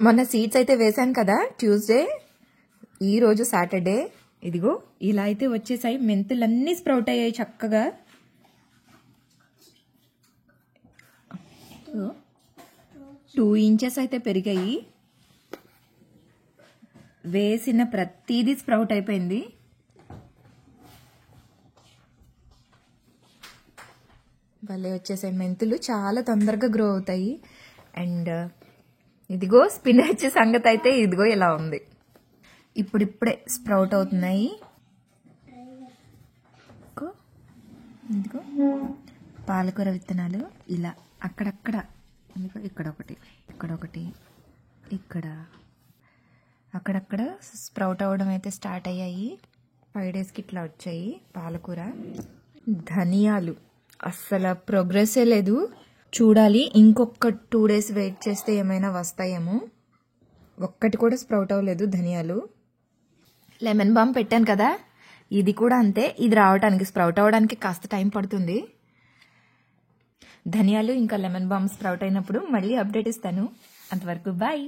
మొన్న సీడ్స్ అయితే వేసాను కదా ట్యూస్డే, ఈరోజు సాటర్డే. ఇదిగో ఇలా అయితే వచ్చేసాయి. మెంతులన్నీ స్ప్రౌట్ అయ్యాయి చక్కగా. 2 ఇంచెస్ అయితే పెరిగాయి. వేసిన ప్రతిదీ స్ప్రౌట్ అయిపోయింది. భలే వచ్చేసాయి. మెంతులు చాలా తొందరగా గ్రో అవుతాయి. అండ్ ఇదిగో స్పినాచ్ సంగతి అయితే ఇదిగో ఇలా ఉంది. ఇప్పుడిప్పుడే స్ప్రౌట్ అవుతున్నాయి. ఇదిగో పాలకూర విత్తనాలు ఇలా అక్కడక్కడ, ఇక్కడ ఒకటి, ఇక్కడ ఒకటి, ఇక్కడ అక్కడక్కడ స్ప్రౌట్ అవ్వడం అయితే స్టార్ట్ అయ్యాయి. 5 డేస్కి ఇట్లా వచ్చాయి. పాలకూర, ధనియాలు అస్సలు ప్రోగ్రెస్సే లేదు. చూడాలి, ఇంకొక 2 డేస్ వెయిట్ చేస్తే ఏమైనా వస్తాయేమో. ఒక్కటి కూడా స్ప్రౌట్ అవ్వలేదు ధనియాలు. లెమన్ బామ్ పెట్టాను కదా, ఇది కూడా అంతే. ఇది రావడానికి, స్ప్రౌట్ అవ్వడానికి కాస్త టైం పడుతుంది. ధనియాలు ఇంకా లెమన్ బామ్ స్ప్రౌట్ అయినప్పుడు మళ్ళీ అప్డేట్ ఇస్తాను. అంతవరకు బాయ్.